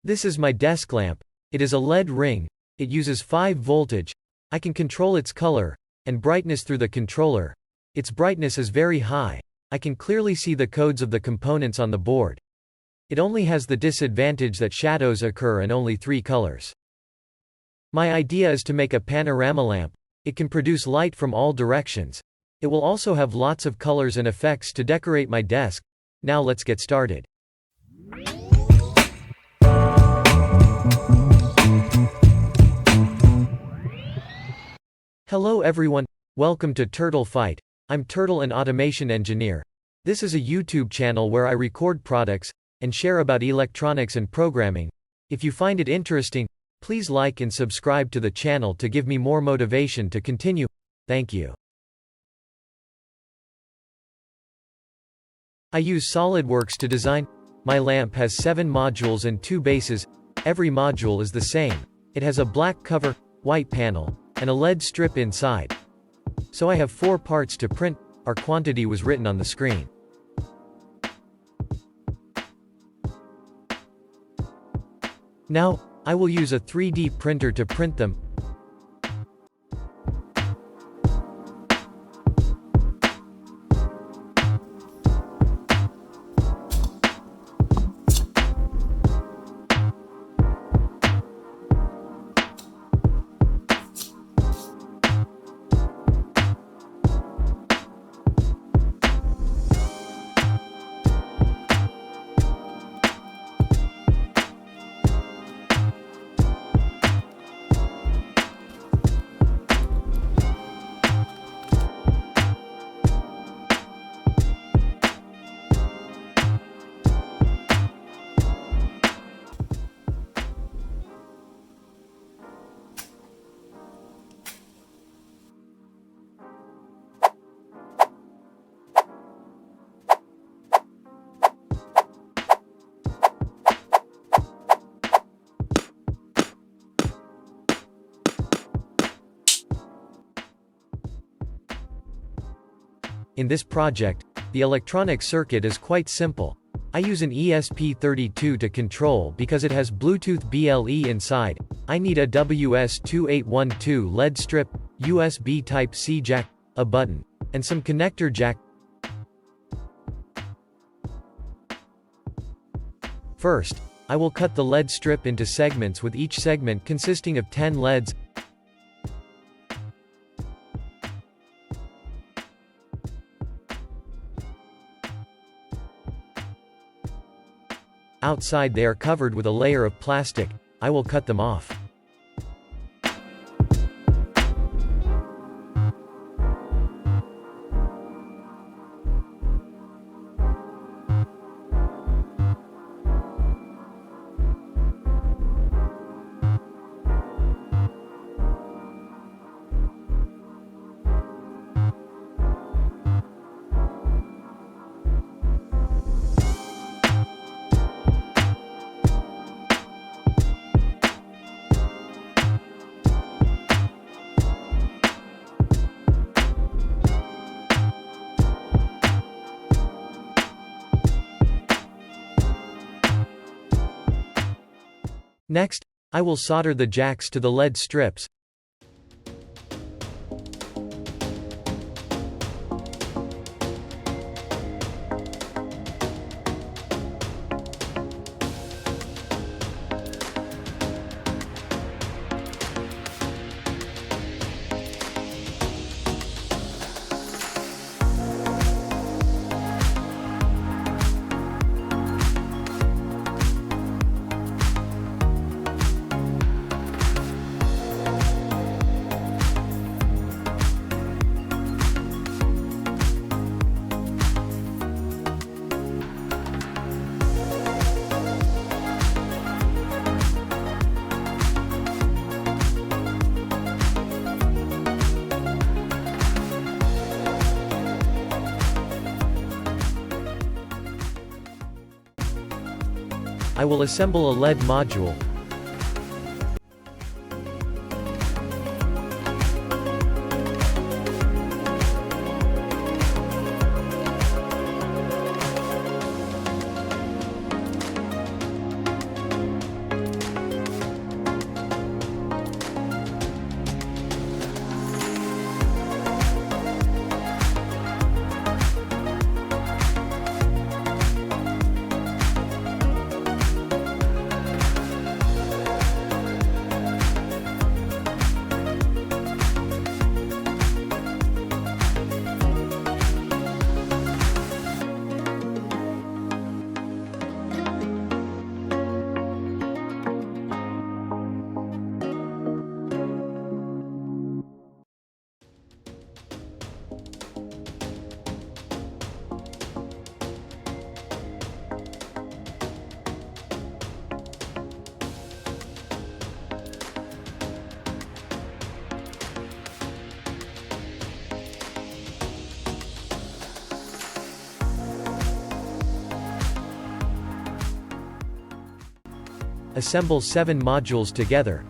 This is my desk lamp. It is a LED ring. It uses 5 voltage. I can control its color and brightness through the controller. Its brightness is very high. I can clearly see the codes of the components on the board. It only has the disadvantage that shadows occur and only 3 colors. My idea is to make a panorama lamp. It can produce light from all directions. It will also have lots of colors and effects to decorate my desk. Now let's get started. Hello everyone, welcome to Turtle Fight. I'm Turtle, an automation engineer. This is a YouTube channel where I record products and share about electronics and programming. If you find it interesting, please like and subscribe to the channel to give me more motivation to continue. Thank you. I use SolidWorks to design. My lamp has 7 modules and 2 bases. Every module is the same. It has a black cover, white panel, and a LED strip inside. So I have 4 parts to print. Our quantity was written on the screen. Now, I will use a 3D printer to print them. In this project, the electronic circuit is quite simple. I use an ESP32 to control because it has Bluetooth BLE inside. I need a WS2812 LED strip, USB Type-C jack, a button, and some connector jack. First, I will cut the LED strip into segments with each segment consisting of 10 LEDs. Outside they are covered with a layer of plastic. I will cut them off. Next, I will solder the jacks to the LED strips. I will assemble a LED module. Assemble 7 modules together.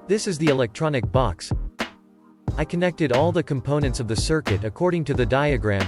This is the electronic box. I connected all the components of the circuit according to the diagram.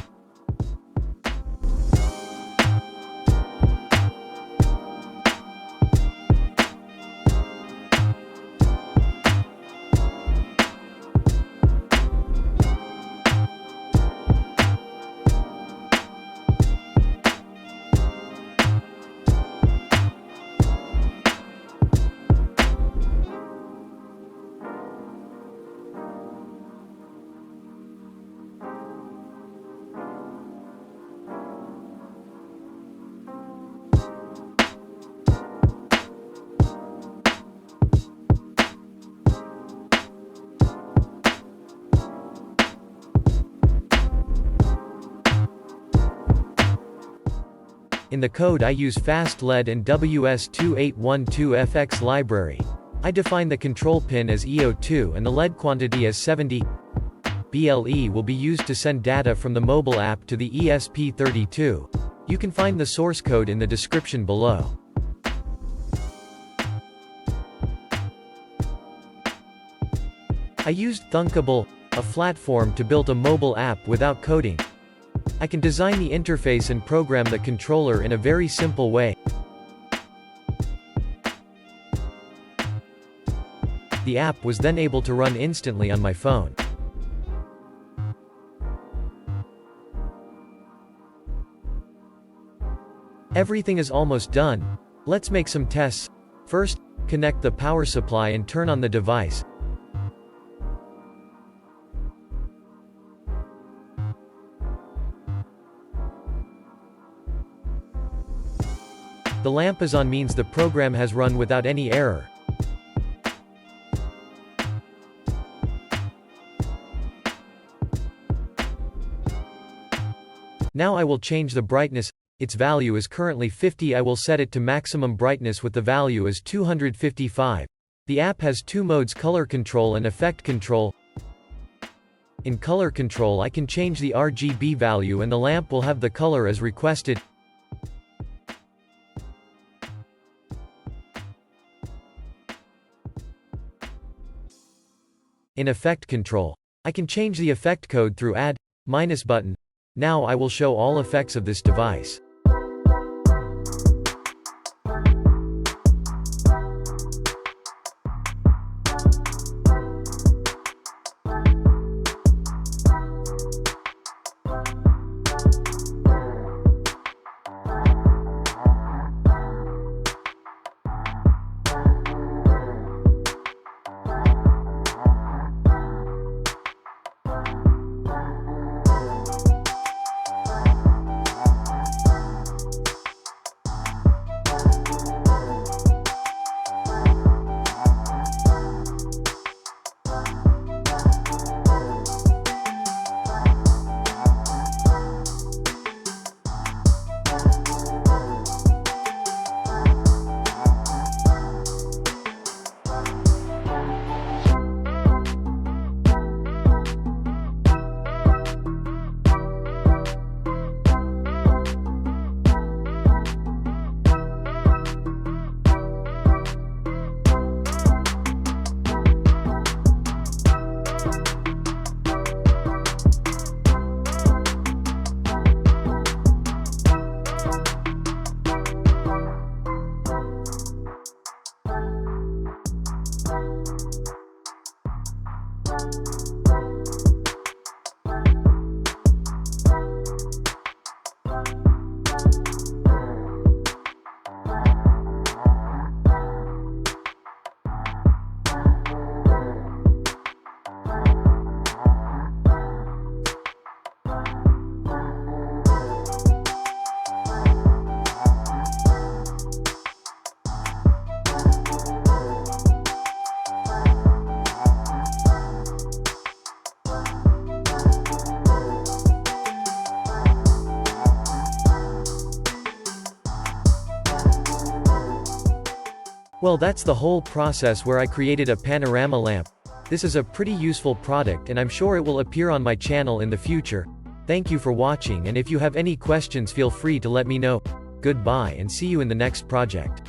In the code I use fast LED and WS2812FX library. I define the control pin as EO2 and the LED quantity as 70. BLE will be used to send data from the mobile app to the ESP32. You can find the source code in the description below. I used Thunkable, a platform to build a mobile app without coding. I can design the interface and program the controller in a very simple way. The app was then able to run instantly on my phone. Everything is almost done. Let's make some tests. First, connect the power supply and turn on the device. The lamp is on means the program has run without any error. Now I will change the brightness. Its value is currently 50. I will set it to maximum brightness with the value as 255. The app has two modes: color control and effect control. In color control I can change the RGB value and the lamp will have the color as requested. In effect control, I can change the effect code through add minus button. Now I will show all effects of this device. Well, that's the whole process where I created a panorama lamp. This is a pretty useful product and I'm sure it will appear on my channel in the future. Thank you for watching, and if you have any questions feel free to let me know. Goodbye and see you in the next project.